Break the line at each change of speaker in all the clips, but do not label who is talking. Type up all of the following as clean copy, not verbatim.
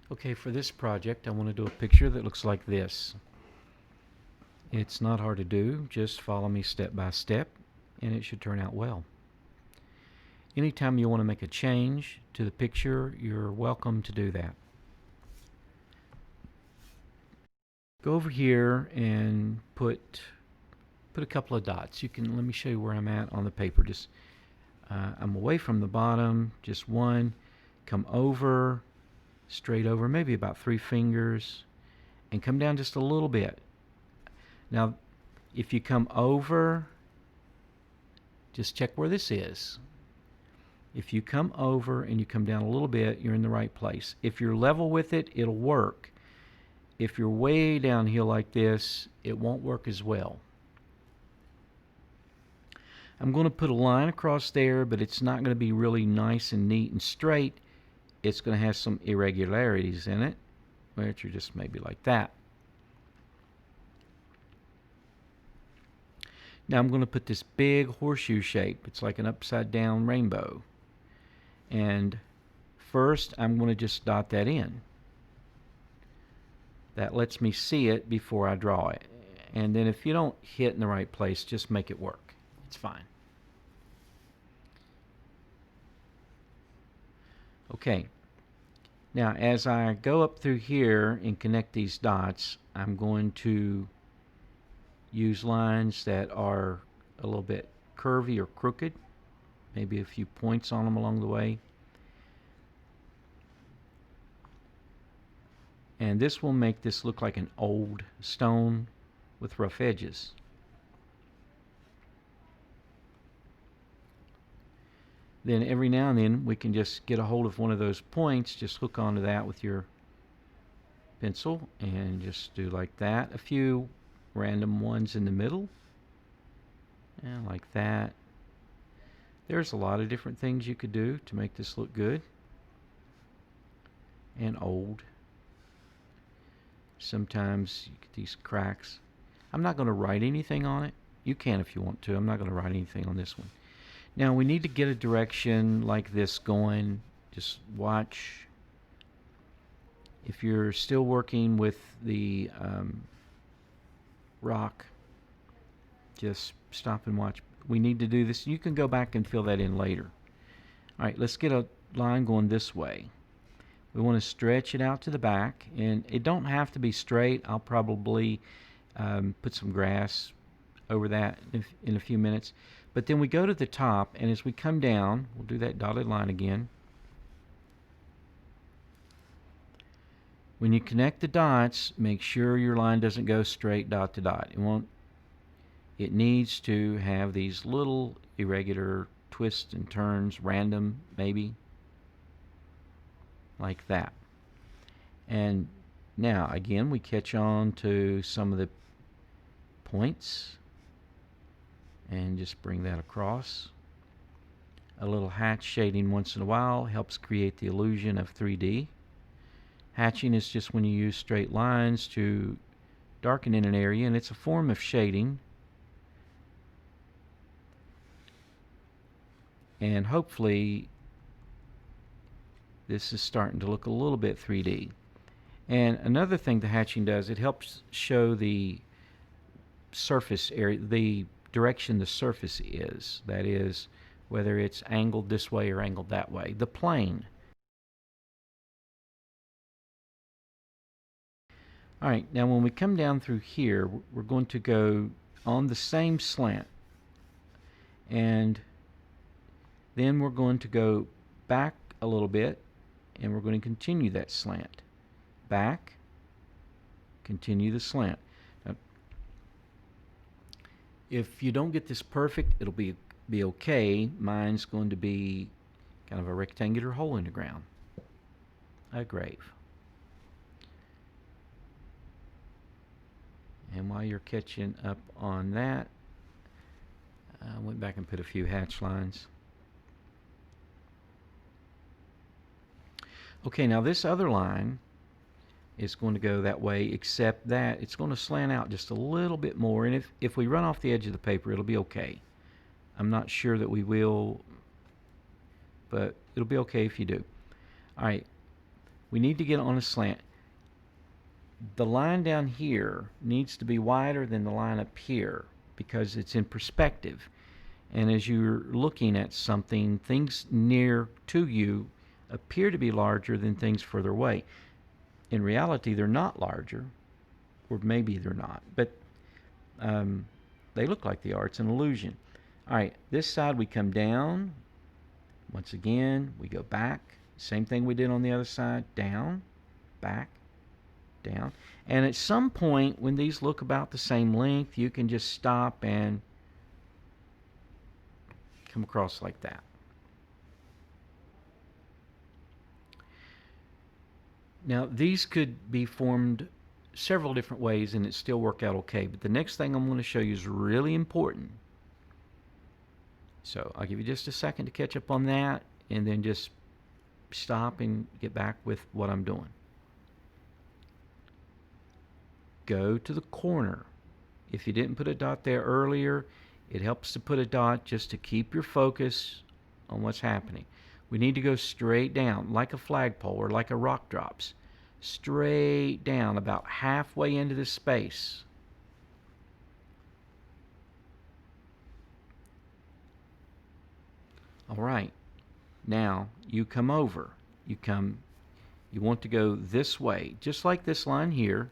Okay, for this project I want to do a picture that looks like this. It's not hard to do, just follow me step by step and it should turn out well. Anytime you want to make a change to the picture, you're welcome to do that. Go over here and put a couple of dots. Let me show you where I'm at on the paper. I'm away from the bottom, just one. Come over, straight over, maybe about 3 fingers, and come down just a little bit. Now, if you come over, just check where this is. If you come over and you come down a little bit, you're in the right place. If you're level with it, it'll work. If you're way downhill like this, it won't work as well. I'm going to put a line across there, but it's not going to be really nice and neat and straight. It's going to have some irregularities in it, which are just maybe like that. Now I'm going to put this big horseshoe shape. It's like an upside down rainbow. And first I'm going to just dot that in. That lets me see it before I draw it. And then if you don't hit in the right place, just make it work. It's fine. Okay. Now as I go up through here and connect these dots, I'm going to use lines that are a little bit curvy or crooked, maybe a few points on them along the way. And this will make this look like an old stone with rough edges. Then every now and then we can just get a hold of one of those points, just hook onto that with your pencil and just do like that. A few random ones in the middle, and like that. There's a lot of different things you could do to make this look good and old. Sometimes you get these cracks. I'm not going to write anything on it. You can if you want to. I'm not going to write anything on this one. Now we need to get a direction like this going. Just watch. If you're still working with the rock, just stop and watch. We need to do this. You can go back and fill that in later. Alright, let's get a line going this way. We want to stretch it out to the back, and it don't have to be straight. I'll probably put some grass over that in a few minutes. But then we go to the top, and as we come down, we'll do that dotted line again. When you connect the dots, make sure your line doesn't go straight dot to dot. It needs to have these little irregular twists and turns, random maybe, like that. And now again we catch on to some of the points and just bring that across. A little hatch shading once in a while helps create the illusion of 3D. Hatching is just when you use straight lines to darken in an area, and it's a form of shading. And hopefully this is starting to look a little bit 3D. And another thing the hatching does, it helps show the surface area, the direction the surface is. That is, whether it's angled this way or angled that way. The plane. Alright, now when we come down through here, we're going to go on the same slant. And then we're going to go back a little bit, and we're going to continue that slant. Back, continue the slant. Now, if you don't get this perfect, it'll be okay. Mine's going to be kind of a rectangular hole in the ground. A grave. And while you're catching up on that, I went back and put a few hatch lines. Okay, now this other line is going to go that way, except that it's going to slant out just a little bit more. And if we run off the edge of the paper, it'll be okay. I'm not sure that we will, but it'll be okay if you do. Alright, We need to get on a slant. The line down here needs to be wider than the line up here because it's in perspective. And as you're looking at something, things near to you appear to be larger than things further away. In reality, they're not larger, or maybe they're not, but they look like they are. It's an illusion. All right, this side we come down. Once again, we go back. Same thing we did on the other side. Down, back, down. And at some point, when these look about the same length, you can just stop and come across like that. Now, these could be formed several different ways and it still work out okay. But the next thing I'm going to show you is really important. So I'll give you just a second to catch up on that and then just stop and get back with what I'm doing. Go to the corner. If you didn't put a dot there earlier, it helps to put a dot just to keep your focus on what's happening. We need to go straight down like a flagpole or like a rock drops. Straight down about halfway into this space. All right. Now you come over. You want to go this way, just like this line here.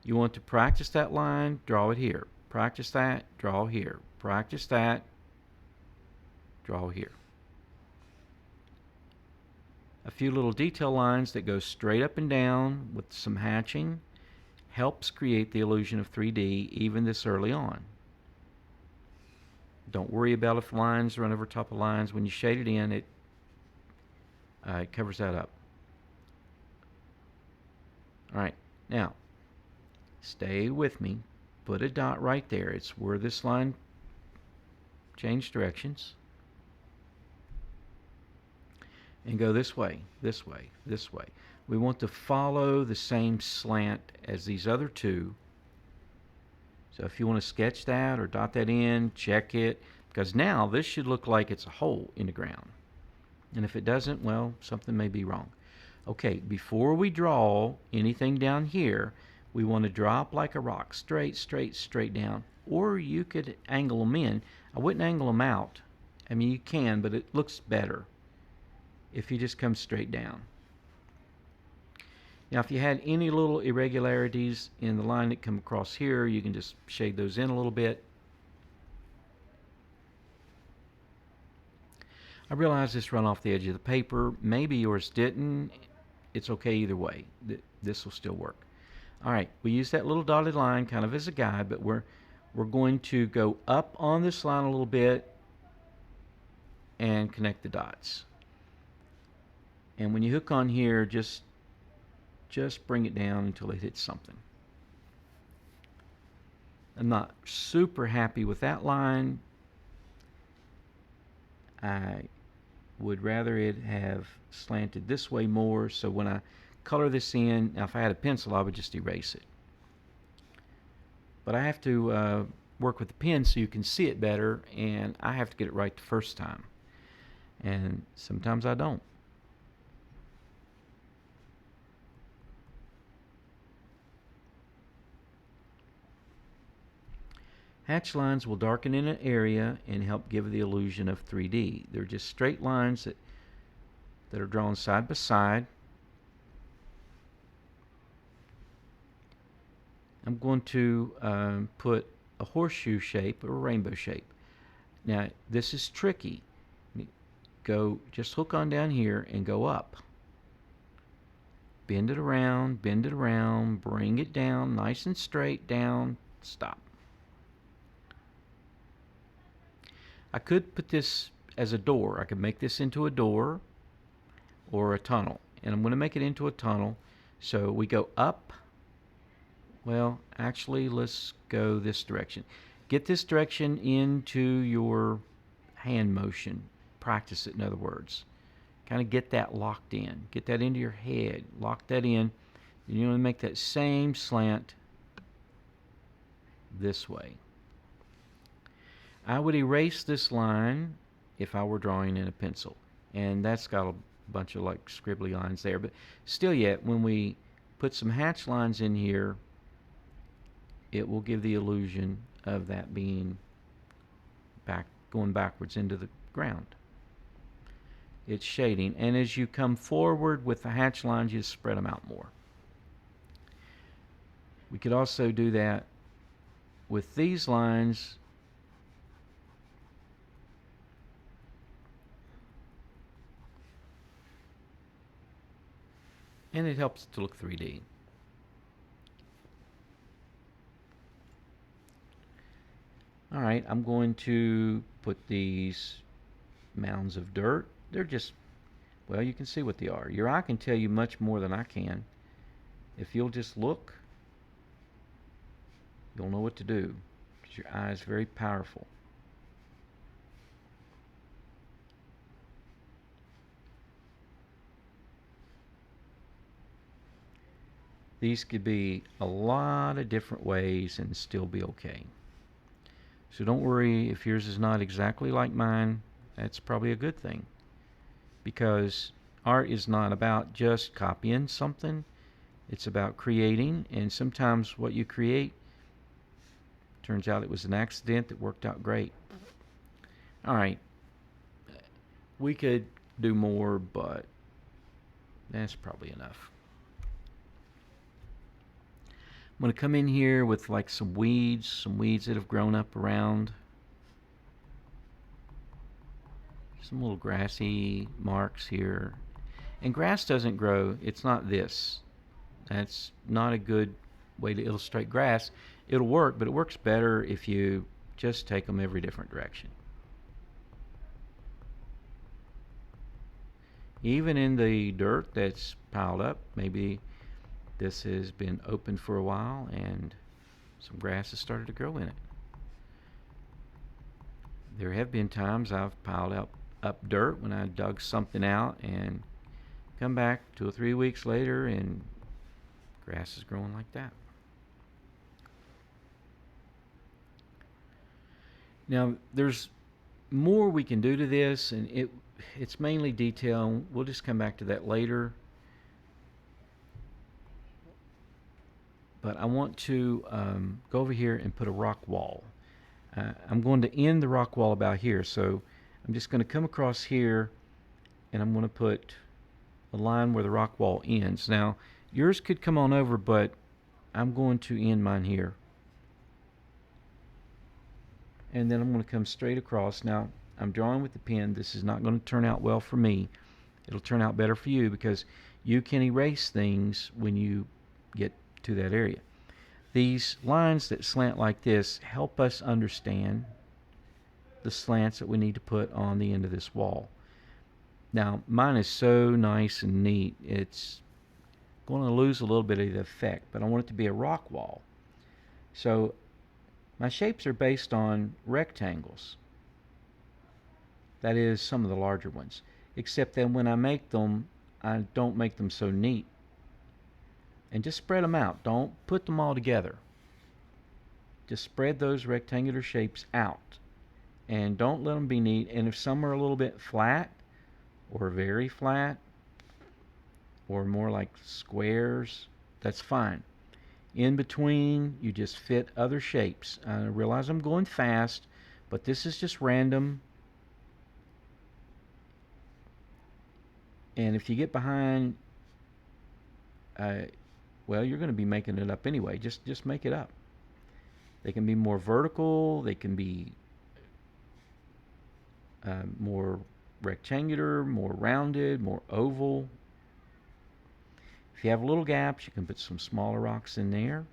You want to practice that line, draw it here. Practice that, draw here. Practice that, draw here. A few little detail lines that go straight up and down with some hatching helps create the illusion of 3D even this early on. Don't worry about if lines run over top of lines. When you shade it in, it covers that up. All right, now stay with me. Put a dot right there. It's where this line changed directions. And go this way, this way, this way. We want to follow the same slant as these other two. So if you want to sketch that or dot that in, check it, because now this should look like it's a hole in the ground. And if it doesn't, well, something may be wrong. Okay, before we draw anything down here, we want to drop like a rock, straight, straight, straight down. Or you could angle them in. I wouldn't angle them out. I mean, you can, but it looks better if you just come straight down. Now, if you had any little irregularities in the line that come across here, you can just shade those in a little bit. I realize this run off the edge of the paper. Maybe yours didn't. It's okay either way. This will still work. All right, we use that little dotted line kind of as a guide, but we're going to go up on this line a little bit and connect the dots. And when you hook on here, just bring it down until it hits something. I'm not super happy with that line. I would rather it have slanted this way more, so when I color this in, now if I had a pencil I would just erase it. But I have to work with the pen so you can see it better, and I have to get it right the first time. And sometimes I don't. Hatch lines will darken in an area and help give the illusion of 3D. They're just straight lines that are drawn side by side. I'm going to put a horseshoe shape or a rainbow shape. Now this is tricky. Just hook on down here and go up. Bend it around, bring it down, nice and straight, down, stop. I could put this as a door. I could make this into a door or a tunnel. And I'm going to make it into a tunnel. So we go up. Well, actually, let's go this direction. Get this direction into your hand motion. Practice it, in other words. Kind of get that locked in. Get that into your head. Lock that in. And you want to make that same slant this way. I would erase this line if I were drawing in a pencil. And that's got a bunch of like scribbly lines there. But still yet, when we put some hatch lines in here, it will give the illusion of that being going backwards into the ground. It's shading, and as you come forward with the hatch lines, you spread them out more. We could also do that with these lines. And it helps to look 3D. Alright, I'm going to put these mounds of dirt. They're just, well, you can see what they are. Your eye can tell you much more than I can. If you'll just look, you'll know what to do, because your eye is very powerful. These could be a lot of different ways and still be okay. So don't worry if yours is not exactly like mine. That's probably a good thing, because art is not about just copying something. It's about creating, and sometimes what you create turns out it was an accident that worked out great. Alright, we could do more, but that's probably enough. I'm going to come in here with like some weeds that have grown up around. Some little grassy marks here. And grass doesn't grow, it's not this. That's not a good way to illustrate grass. It'll work, but it works better if you just take them every different direction. Even in the dirt that's piled up, maybe this has been open for a while and some grass has started to grow in it. There have been times I've piled up dirt when I dug something out and come back 2 or 3 weeks later and grass is growing like that. Now there's more we can do to this, and it's mainly detail. We'll just come back to that later. But I want to go over here and put a rock wall. I'm going to end the rock wall about here, so I'm just going to come across here and I'm going to put a line where the rock wall ends. Now yours could come on over, but I'm going to end mine here, and then I'm going to come straight across. Now I'm drawing with the pen. This is not going to turn out well for me. It'll turn out better for you, because you can erase things when you get to that area. These lines that slant like this help us understand the slants that we need to put on the end of this wall. Now mine is so nice and neat, it's going to lose a little bit of the effect, but I want it to be a rock wall. So my shapes are based on rectangles. That is, some of the larger ones, except that when I make them, I don't make them so neat. And just spread them out. Don't put them all together. Just spread those rectangular shapes out, and don't let them be neat. And if some are a little bit flat or very flat or more like squares, that's fine. In between, you just fit other shapes. I realize I'm going fast, but this is just random. And if you get behind, well, you're going to be making it up anyway. Just make it up. They can be more vertical. They can be more rectangular, more rounded, more oval. If you have little gaps, you can put some smaller rocks in there.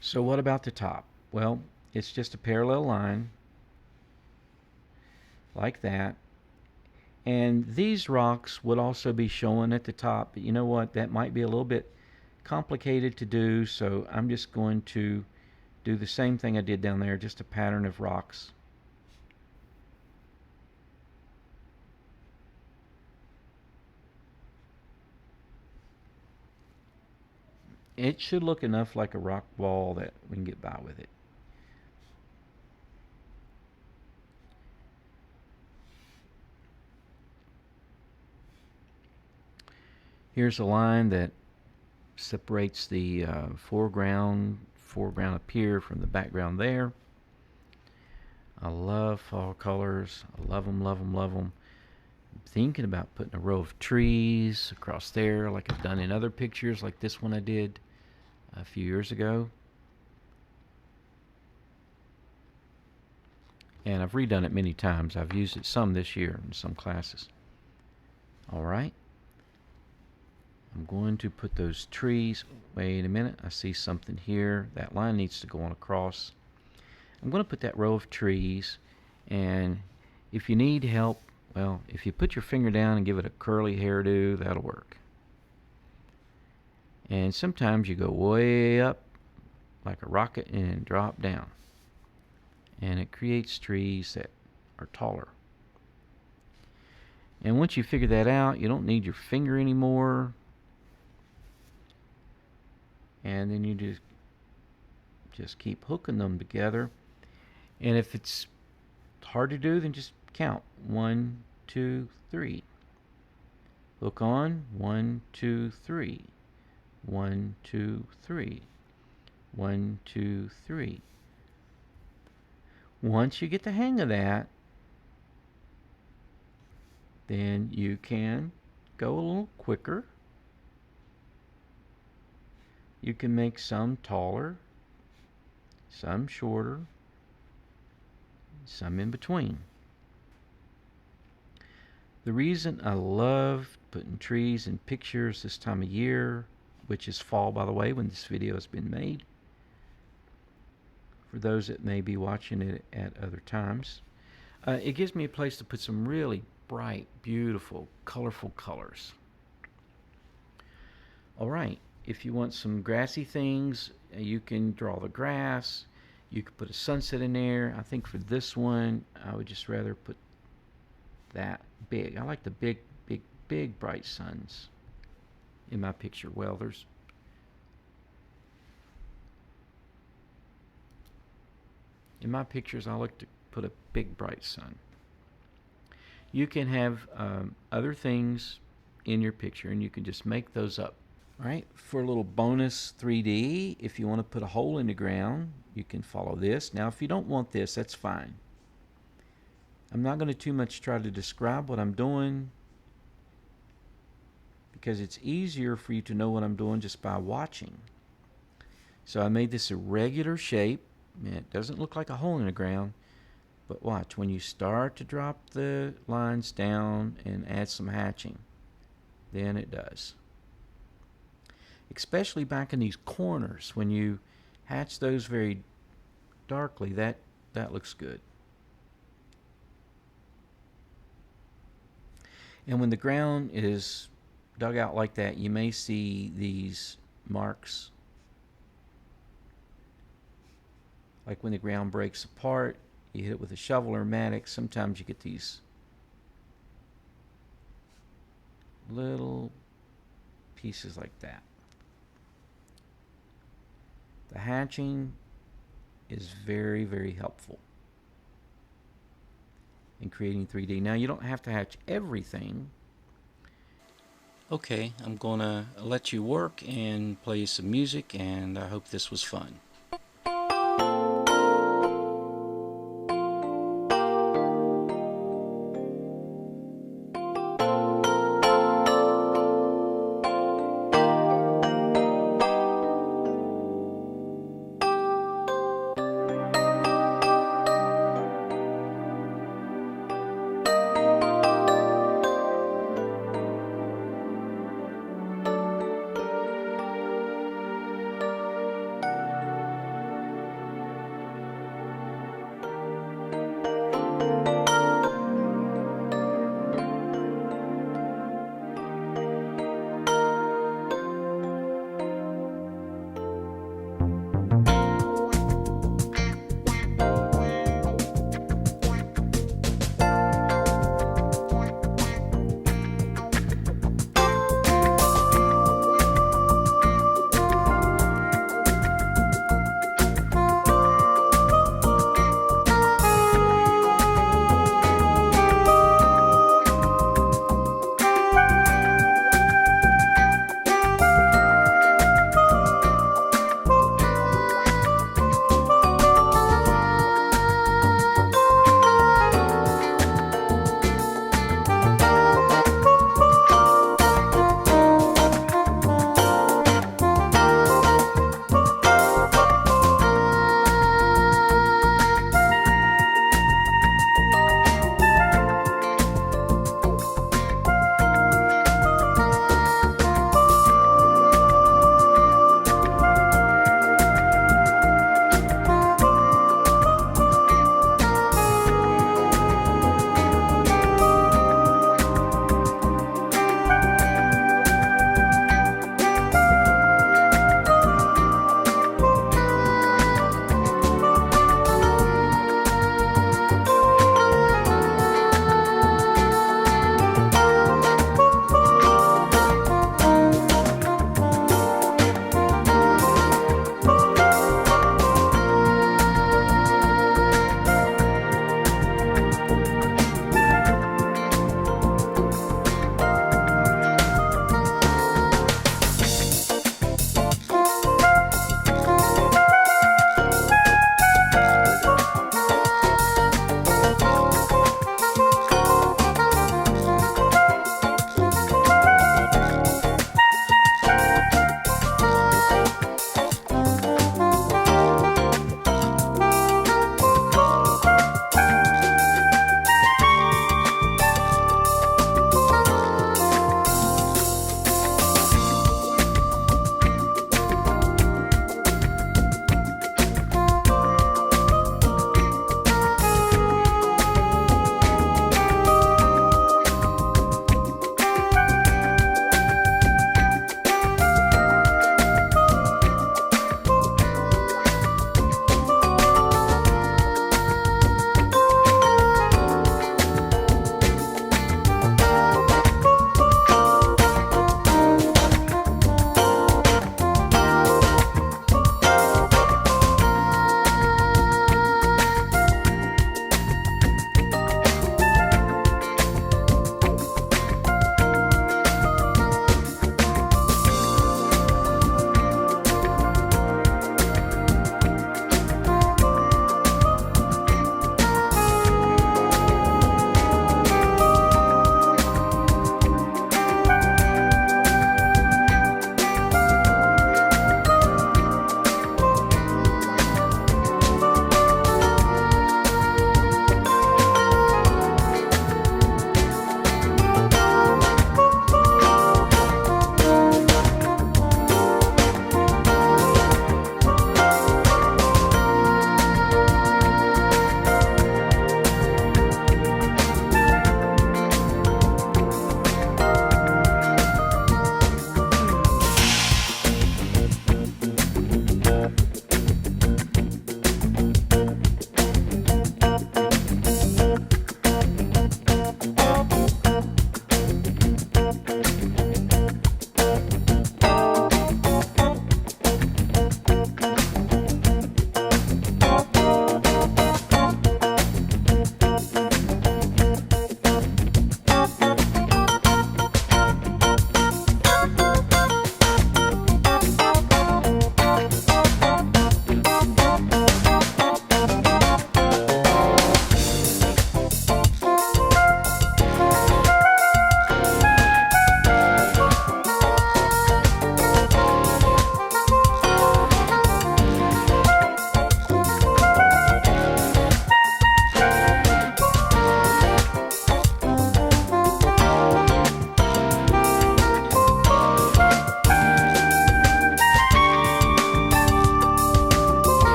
So what about the top? Well, it's just a parallel line like that. And these rocks would also be showing at the top, but you know what, that might be a little bit complicated to do, so I'm just going to do the same thing I did down there, just a pattern of rocks. It should look enough like a rock wall that we can get by with it. Here's a line that separates the foreground up here from the background there. I love fall colors. I love them, love them, love them. I'm thinking about putting a row of trees across there like I've done in other pictures, like this one I did a few years ago. And I've redone it many times. I've used it some this year in some classes. All right. I'm going to put those trees. Wait a minute. I see something here. That line needs to go on across. I'm going to put that row of trees. And if you need help, well, if you put your finger down and give it a curly hairdo, that'll work. And sometimes you go way up like a rocket and drop down. And it creates trees that are taller. And once you figure that out, you don't need your finger anymore. And then you just keep hooking them together. And if it's hard to do, then just count. 1, 2, 3. Hook on. 1, 2, 3. 1, 2, 3. 1, 2, 3. Once you get the hang of that, then you can go a little quicker. You can make some taller, some shorter, some in between. The reason I love putting trees in pictures this time of year, which is fall, by the way, when this video has been made, for those that may be watching it at other times, it gives me a place to put some really bright, beautiful, colorful colors. All right, if you want some grassy things, you can draw the grass. You could put a sunset in there. I think for this one, I would just rather put that big. I like the big, big, big bright suns in my picture. Well, in my pictures, I like to put a big bright sun. You can have other things in your picture, and you can just make those up. All right, for a little bonus 3D, if you want to put a hole in the ground, you can follow this. Now, if you don't want this, that's fine. I'm not going to too much try to describe what I'm doing because it's easier for you to know what I'm doing just by watching. So I made this a regular shape. It doesn't look like a hole in the ground, but watch. When you start to drop the lines down and add some hatching, then it does. Especially back in these corners, when you hatch those very darkly, that looks good. And when the ground is dug out like that, you may see these marks. Like when the ground breaks apart, you hit it with a shovel or mattock, sometimes you get these little pieces like that. The hatching is very, very helpful in creating 3D. Now, you don't have to hatch everything. Okay, I'm going to let you work and play some music, and I hope this was fun.